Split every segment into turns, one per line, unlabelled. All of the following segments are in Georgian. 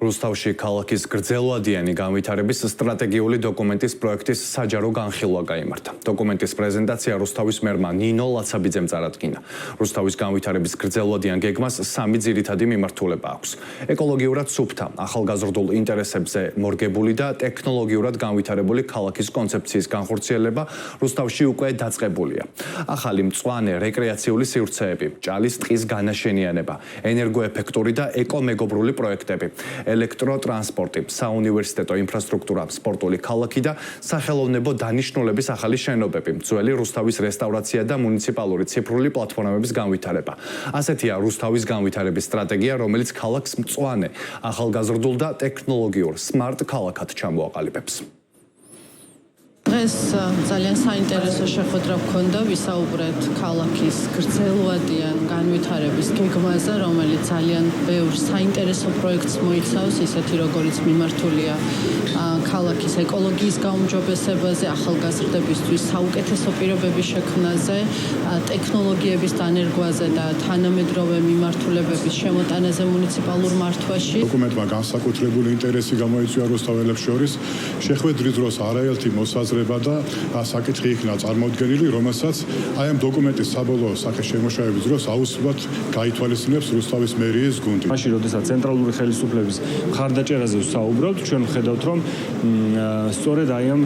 რუსთავში ქალაქის გრძელვადიანი განვითარების სტრატეგიული დოკუმენტის პროექტის საჯარო განხილვა გაიმართა. დოკუმენტის პრეზენტაცია რუსთავის მერმა ნინო ლაცაბიძემ წარადგინა. რუსთავის განვითარების გრძელვადიან გეგმას 3 ძირითადი მიმართულება აქვს. ეკოლოგიურად სუფთა, ახალგაზრდულ ინტერესებზე მორგებული და ტექნოლოგიურად განვითარებული ქალაქის კონცეფციის განხორციელება რუსთავში უკვე დაწყებულია. ახალი მწვანე რეკრეაციული სივრცეები, ჭალის ტყის განაშენიანება, ენერგოეფექტური და ეკომეგობრული პროექტები. ელექტროტრანსპორტი, საუნივერსიტეტო ინფრასტრუქტურა, სპორტული ქალაქი და სახელოვნებო დანიშნულების ახალი შენობები, ძველი რუსთავის რესტავრაცია და მუნიციპალური ციფრული პლატფორმების განვითარება. ასეთია რუსთავის განვითარების სტრატეგია, რომელიც ქალაქს მწვანე, ახალგაზრდულ და ტექნოლოგიურ სმარტ ქალაქად ჩამოაყალიბებს.
დღეს ძალიან საინტერესო შეხვედრა გქონდა ვისაუბრეთ ქალაქის გრძელვადიან განვითარების გეგმაზე, რომელიც ძალიან ბევრ საინტერესო პროექტს მოიცავს, ისეთი როგორიც მიმართულია ქალაქის ეკოლოგიის გაუმჯობესებაზე, ახალგაზრდებისთვის საუკეთესო პირობების შექმნაზე, ტექნოლოგიების დანერგვაზე და თანამედროვე მიმართულებების შემოტანაზე მუნიციპალურ მართვაში.
დოკუმენტმა განსაკუთრებული ინტერესი გამოიწვია რუსთაველებს შორის. შეხვედრის დროს არაერთი მოსაზრება და საკითხი იქნა წარმოდგენილი, რომელსაც აი ამ დოკუმენტის საბოლოო სახის შემოშავების დროს აუცილებლად გაითვალისწინებს რუსთავის მერიის გუნდი.
მაშინ, როდესაც ცენტრალური ხელისუფლების მხარდაჭერაზე ვსაუბრობთ, ჩვენ ვხედავთ, რომ სწორედ აი ამ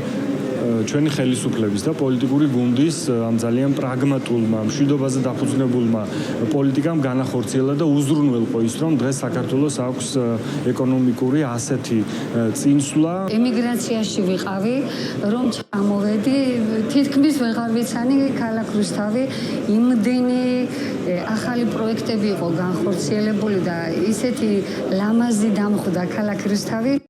ჩვენი ხელისუფლების და პოლიტიკური გუნდის ამ ძალიან პრაგმატულმა, მშვიდობაზე დაფუძნებულმა პოლიტიკამ განახორციელა და უზრუნველყო ის, რომ დღეს საქართველოს აქვს ეკონომიკური ასეთი წინსვლა.
ემიგრაციაში ვიყავი, რომ ჩამოვედი, თითქმის ვეღარ ვიცანი ქალაქ რუსთავი, იმდენი ახალი პროექტები იყო განხორციელებული და ისეთი ლამაზი დამხვდა ქალაქ რუსთავი.